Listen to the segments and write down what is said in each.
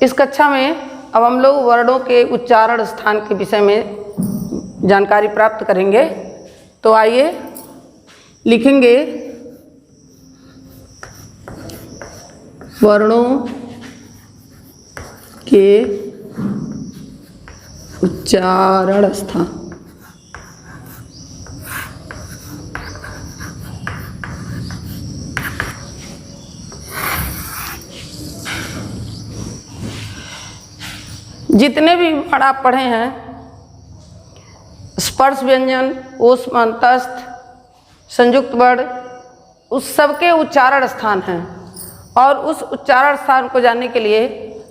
इस कक्षा में अब हम लोग वर्णों के उच्चारण स्थान के विषय में जानकारी प्राप्त करेंगे। तो आइए लिखेंगे वर्णों के उच्चारण स्थान। जितने भी वर्ण आप पढ़े हैं, स्पर्श व्यंजन, ऊष्म अंतस्थ, संयुक्त वर्ण, उस सब के उच्चारण स्थान हैं। और उस उच्चारण स्थान को जानने के लिए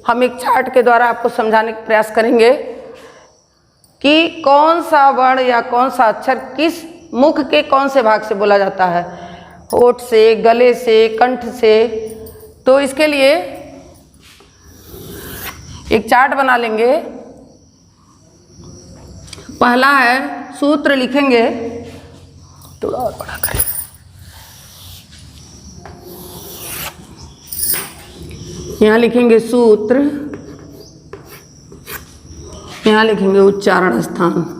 हम एक चार्ट के द्वारा आपको समझाने का प्रयास करेंगे कि कौन सा वर्ण या कौन सा अक्षर किस मुख के कौन से भाग से बोला जाता है, होठ से, गले से, कंठ से। तो इसके लिए एक चार्ट बना लेंगे। पहला है सूत्र लिखेंगे, थोड़ा और बड़ा करें। यहाँ लिखेंगे सूत्र, यहाँ लिखेंगे उच्चारण स्थान।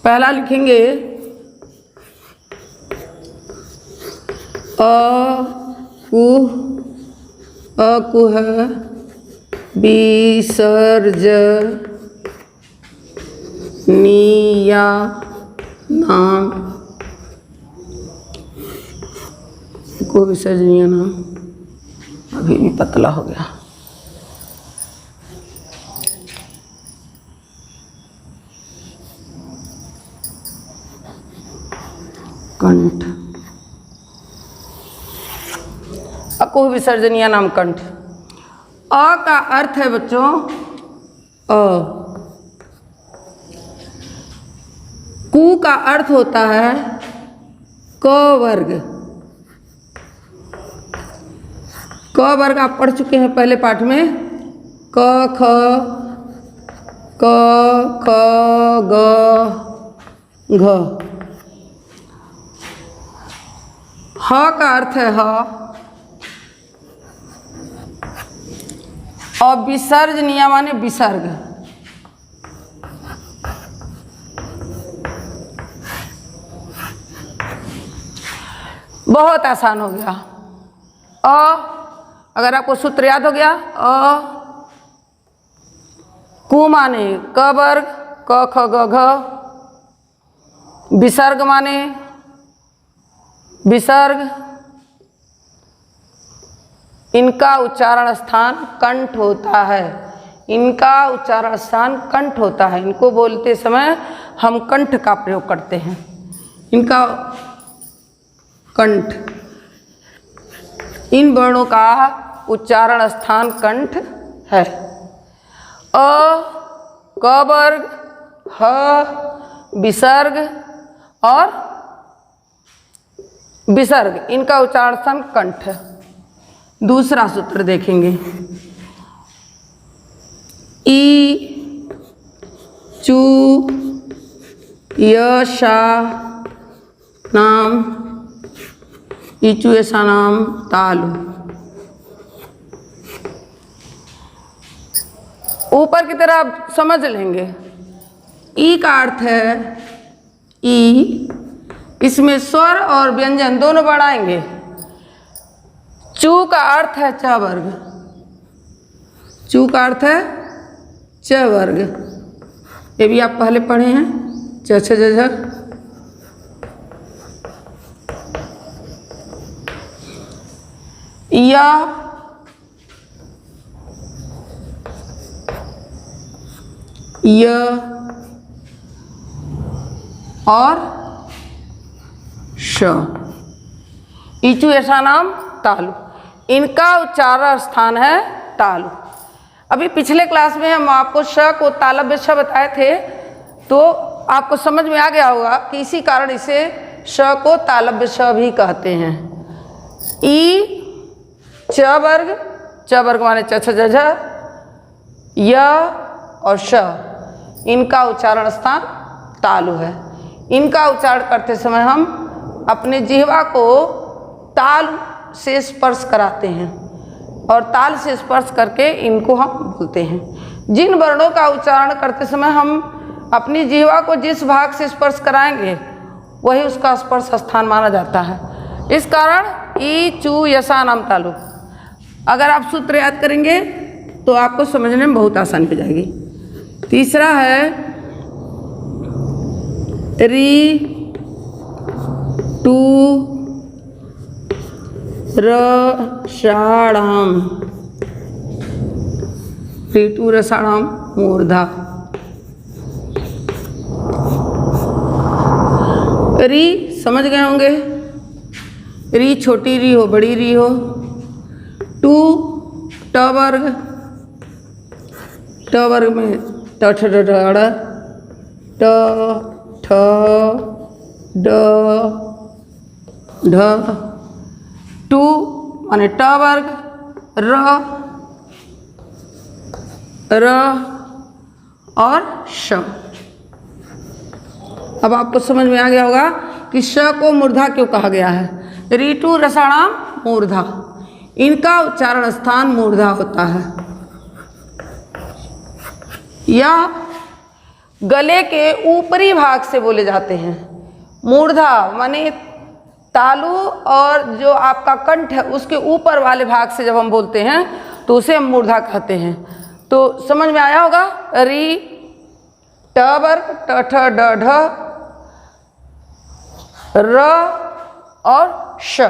पहला लिखेंगे अकुह विसर्जनीया नाम, को विसर्जनीय नाम। अभी भी पतला हो गया। कंठ, अकुह विसर्जनीय नाम कंठ। अ का अर्थ है बच्चों अ। कु का अर्थ होता है क वर्ग। क वर्ग आप पढ़ चुके हैं पहले पाठ में, क ख क ख ग घ। ह का अर्थ है ह। और विसर्जनीय माने विसर्ग। बहुत आसान हो गया। अ, अगर आपको सूत्र याद हो गया, अ कु माने क वर्ग, क ख ग घ। विसर्ग माने विसर्ग। इनका उच्चारण स्थान कंठ होता है। इनका उच्चारण स्थान कंठ होता है। इनको बोलते समय हम कंठ का प्रयोग करते हैं। इनका कंठ, इन वर्णों का उच्चारण स्थान कंठ है। अ, क वर्ग, ह, विसर्ग और विसर्ग, इनका उच्चारण स्थान कंठ है। दूसरा सूत्र देखेंगे, ई चू यशा नाम, ईचु यशा नाम तालु। ऊपर की तरफ आप समझ लेंगे। ई का अर्थ है ई, इसमें स्वर और व्यंजन दोनों बढ़ाएंगे। चू का अर्थ है च वर्ग। चू का अर्थ है च वर्ग। ये भी आप पहले पढ़े हैं, च छ ज झ। या य और श। ईचु ऐसा नाम तालु, इनका उच्चारण स्थान है तालु। अभी पिछले क्लास में हम आपको श को तालव्य श बताए थे, तो आपको समझ में आ गया होगा कि इसी कारण इसे श को तालव्य श भी कहते हैं। ई च वर्ग माने च छ ज झ, य और श, इनका उच्चारण स्थान तालु है। इनका उच्चारण करते समय हम अपने जिह्वा को ताल से स्पर्श कराते हैं और ताल से स्पर्श करके इनको हम बोलते हैं। जिन वर्णों का उच्चारण करते समय हम अपनी जिह्वा को जिस भाग से स्पर्श कराएंगे वही उसका स्पर्श स्थान माना जाता है। इस कारण ई चू यसा नाम तालु। अगर आप सूत्र याद करेंगे तो आपको समझने में बहुत आसानी हो जाएगी। तीसरा है री टू रषाणाम, री टू रषाणाम मूर्धा। री समझ गए होंगे, री छोटी री हो बड़ी री हो। टू ट वर्ग, ट वर्ग में ट ठ ड ढ ट ठ ड ढ। टू माने ट वर्ग, र और श। अब आपको समझ में आ गया होगा कि श को मूर्धा क्यों कहा गया है। रीटू रसाणाम मूर्धा, इनका उच्चारण स्थान मूर्धा होता है। यह गले के ऊपरी भाग से बोले जाते हैं। मूर्धा माने तालु और जो आपका कंठ है उसके ऊपर वाले भाग से जब हम बोलते हैं तो उसे हम मूर्धा कहते हैं। तो समझ में आया होगा। री ट वर्ग ट ठ ड ढ र और श,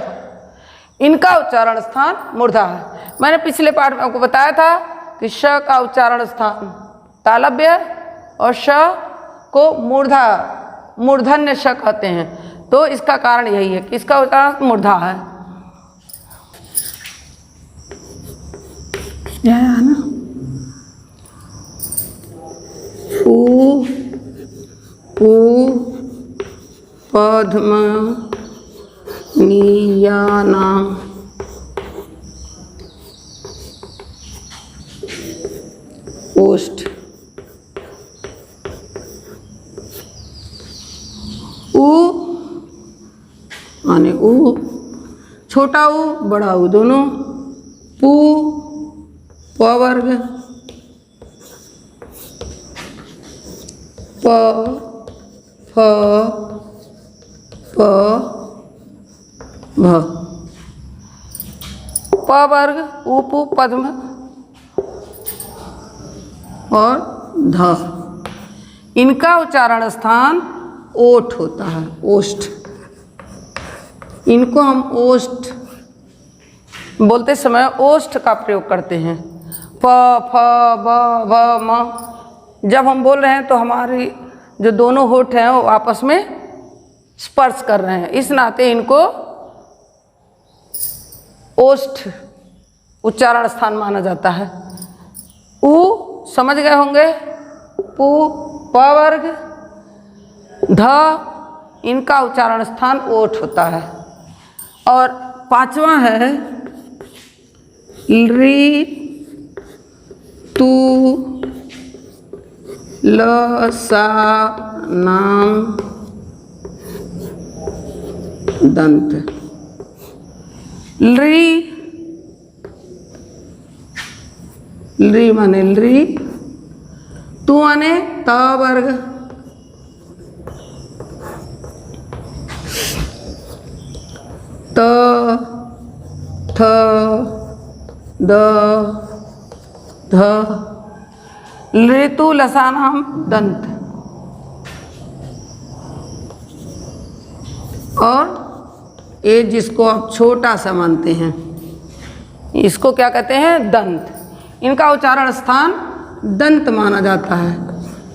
इनका उच्चारण स्थान मूर्धा है। मैंने पिछले पाठ में आपको बताया था कि श का उच्चारण स्थान तालव्य और श को मूर्धा मूर्धन्य श कहते हैं। तो इसका कारण यही है कि इसका उच्चारण मूर्धा है। यह है ना ऊ पद्म नीयानाम ओष्ठ। ऊ माने ऊ, छोटा ऊ बड़ा ऊ दोनों। पू प वर्ग, प फ प भ। प वर्ग उपु पद्म और ध, इनका उच्चारण स्थान ओठ होता है, ओष्ठ। इनको हम ओष्ठ बोलते समय ओष्ठ का प्रयोग करते हैं। प फ ब भ म जब हम बोल रहे हैं तो हमारी जो दोनों होठ हैं वो आपस में स्पर्श कर रहे हैं, इस नाते इनको ओष्ठ उच्चारण स्थान माना जाता है। ऊ समझ गए होंगे, पू प वर्ग, ध इनका उच्चारण स्थान ओठ होता है। और पांचवा है री तू ल सा नाम दंत। ली माने ली, तू माने त वर्ग, त थ द ध। ऋतु लसानाम दंत। और ये जिसको आप छोटा सा मानते हैं इसको क्या कहते हैं, दंत। इनका उच्चारण स्थान दंत माना जाता है।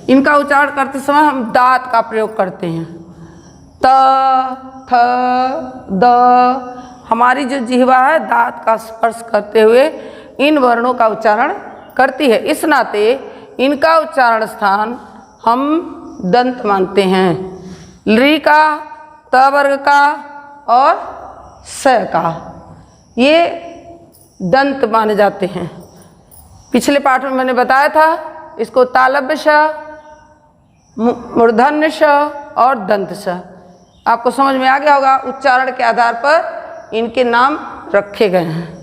इनका उच्चारण करते समय हम दांत का प्रयोग करते हैं। त थ द, हमारी जो जिह्वा है दांत का स्पर्श करते हुए इन वर्णों का उच्चारण करती है, इस नाते इनका उच्चारण स्थान हम दंत मानते हैं। ली का, त वर्ग का और स का, ये दंत माने जाते हैं। पिछले पाठ में मैंने बताया था इसको तालव्य श मूर्धन्य श और दंत श। आपको समझ में आ गया होगा, उच्चारण के आधार पर इनके नाम रखे गए हैं।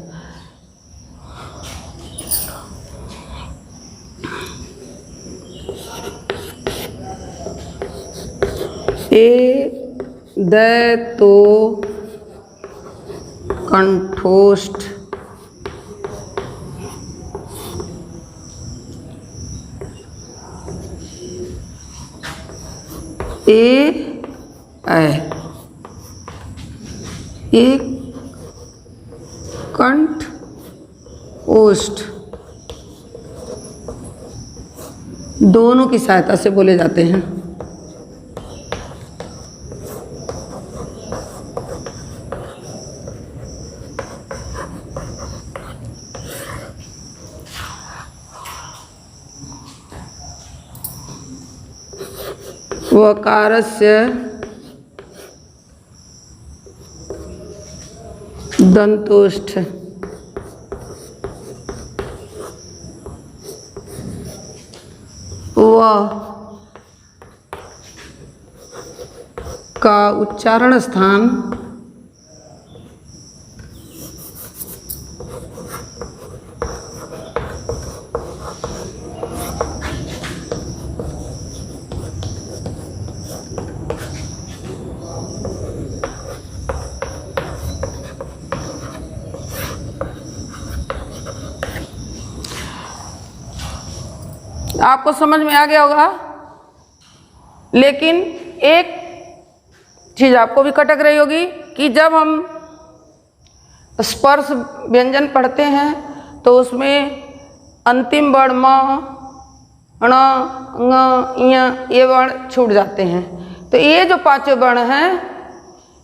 ए द तो कंठोष्ठ, एक कंठ ओष्ठ दोनों की सहायता से बोले जाते हैं। वकारस्य दंतोष्ठ, व का उच्चारण स्थान आपको समझ में आ गया होगा। लेकिन एक चीज़ आपको भी खटक रही होगी कि जब हम स्पर्श व्यंजन पढ़ते हैं तो उसमें अंतिम वर्ण म, ण, ङ, ञ ये वर्ण छूट जाते हैं। तो ये जो पांचों वर्ण हैं,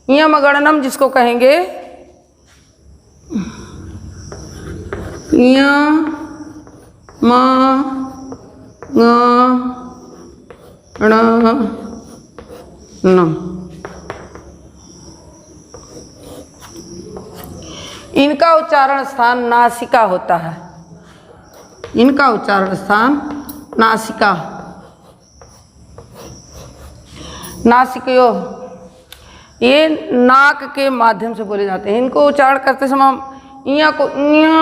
यम गणनम जिसको कहेंगे, ञ, म, ङ, ण, न, इनका उच्चारण स्थान नासिका होता है। इनका उच्चारण स्थान नासिका, नासिकयो, ये नाक के माध्यम से बोले जाते हैं। इनको उच्चारण करते समय इया को इया,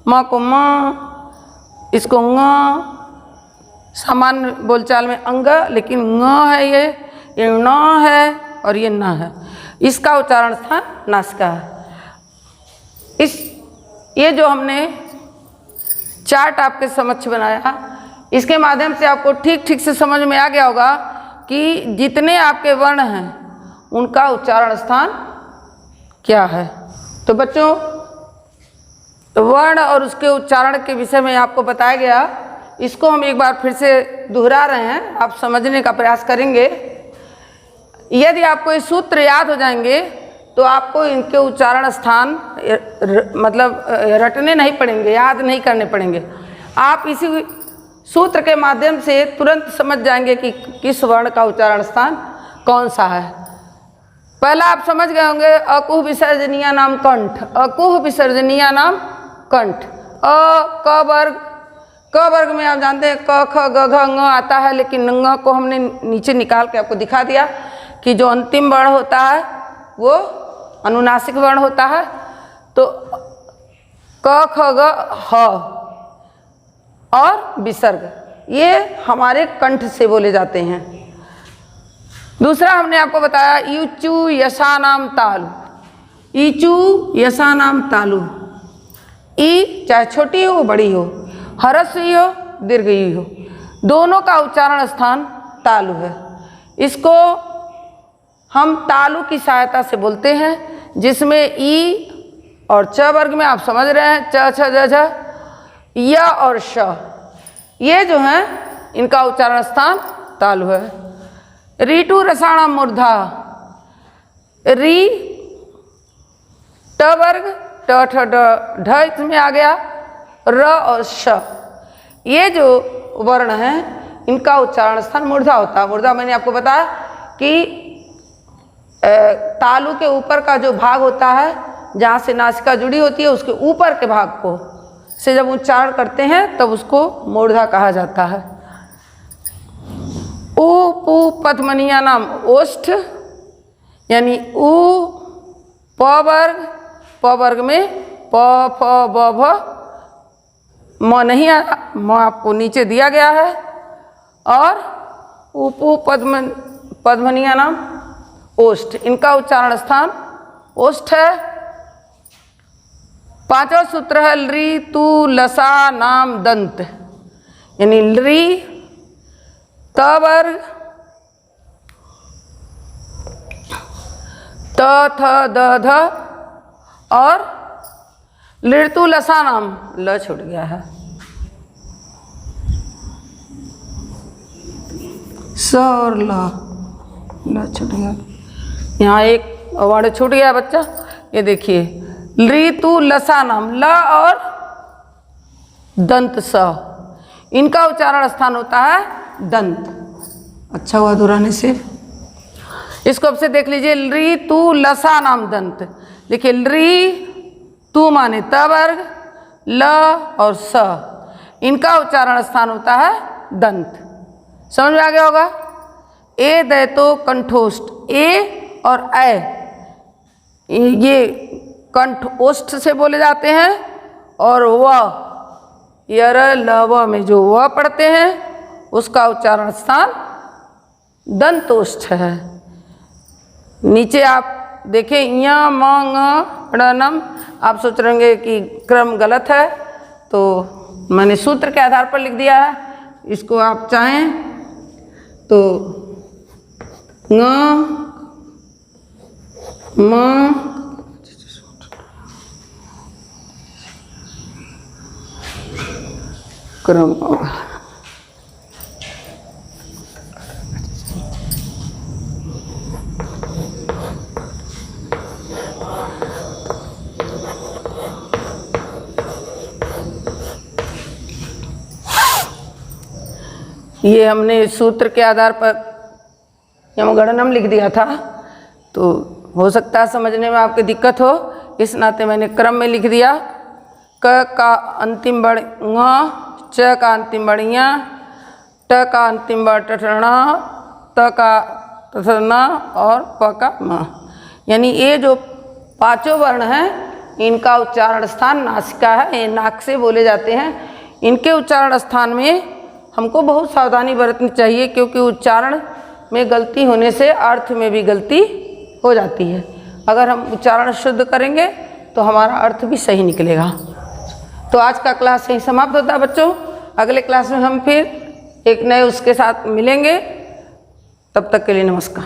म को म, इसको ङ, सामान्य बोलचाल में अंग, लेकिन ङ है ये न है और ये न है। इसका उच्चारण स्थान नासिका है। ये जो हमने चार्ट आपके समक्ष बनाया, इसके माध्यम से आपको ठीक ठीक से समझ में आ गया होगा कि जितने आपके वर्ण हैं उनका उच्चारण स्थान क्या है। तो बच्चों, वर्ण और उसके उच्चारण के विषय में आपको बताया गया। इसको हम एक बार फिर से दोहरा रहे हैं, आप समझने का प्रयास करेंगे। यदि आपको ये सूत्र याद हो जाएंगे तो आपको इनके उच्चारण स्थान मतलब रटने नहीं पड़ेंगे, याद नहीं करने पड़ेंगे। आप इसी सूत्र के माध्यम से तुरंत समझ जाएंगे कि किस वर्ण का उच्चारण स्थान कौन सा है। पहला आप समझ गए होंगे, अकुह विसर्जनीय नाम कंठ। अकुह विसर्जनीय नाम कंठ। अ क वर्ग, क वर्ग में आप जानते हैं क ख ग घ ङ आता है, लेकिन ङ को हमने नीचे निकाल के आपको दिखा दिया कि जो अंतिम वर्ण होता है वो अनुनासिक वर्ण होता है। तो क ख ग ह और विसर्ग ये हमारे कंठ से बोले जाते हैं। दूसरा हमने आपको बताया ईचू यशानाम तालु। ईचू यशानाम तालु, ई चाहे छोटी हो बड़ी हो, ह्रस्व हो दीर्घ हो, दोनों का उच्चारण स्थान तालु है। इसको हम तालु की सहायता से बोलते हैं, जिसमें ई और च वर्ग में आप समझ रहे हैं च छ ज झ, य और श, ये जो हैं इनका उच्चारण स्थान तालु है। रीटू रसाणाम मूर्धा, री ट वर्ग ट ठ ढ इसमें आ गया, र और श, ये जो वर्ण हैं इनका उच्चारण स्थान मूर्धा होता है। मूर्धा मैंने आपको बताया कि तालु के ऊपर का जो भाग होता है जहाँ से नासिका जुड़ी होती है उसके ऊपर के भाग को से जब उच्चारण करते हैं तब उसको मूर्धा कहा जाता है। पद्मनिया नाम ओष्ठ, यानी उ प वर्ग में प फ ब भ, म नहीं आया, म आपको नीचे दिया गया है। और उपु पद्मनिया नाम ओष्ठ, इनका उच्चारण स्थान ओष्ठ है। पांचवा सूत्र है लृ तु लसा नाम दंत, यानी लृ त वर्ग त थ द ध और लृतु लसा नाम, ल छूट गया है, स और ल छूट गया, यहाँ एक वर्ण छूट गया बच्चा। ये देखिए लृतु लसा नाम, ल और दंत स, इनका उच्चारण स्थान होता है दंत। अच्छा हुआ दोहराने से। इसको अब से देख लीजिए, लृ तु लसा नाम दंत। देखिए लृ तु माने त वर्ग, ल और स, इनका उच्चारण स्थान होता है दंत। समझ में आ गया होगा। ए दैतो कंठोष्ठ, ए और ऐ ये कंठ ओष्ठ से बोले जाते हैं, और व यर ल व में जो व पढ़ते हैं उसका उच्चारण स्थान दंतोष्ठ है। नीचे आप देखें य म ङ ण नम, आप सोच रहे होंगे कि क्रम गलत है, तो मैंने सूत्र के आधार पर लिख दिया है। इसको आप चाहें तो ङ म क्रम होगा। ये हमने सूत्र के आधार पर यमगणनम लिख दिया था, तो हो सकता है समझने में आपकी दिक्कत हो, इस नाते मैंने क्रम में लिख दिया। क का अंतिम वर्ण ङ, च का अंतिम वर्ण ञ, ट का अंतिम वर्ण टठना, त का टठना और प का म, यानी ये जो पांचों वर्ण हैं इनका उच्चारण स्थान नासिका है, ये नाक से बोले जाते हैं। इनके उच्चारण स्थान में हमको बहुत सावधानी बरतनी चाहिए, क्योंकि उच्चारण में गलती होने से अर्थ में भी गलती हो जाती है। अगर हम उच्चारण शुद्ध करेंगे तो हमारा अर्थ भी सही निकलेगा। तो आज का क्लास यहीं समाप्त होता है बच्चों। अगले क्लास में हम फिर एक नए उसके साथ मिलेंगे। तब तक के लिए नमस्कार।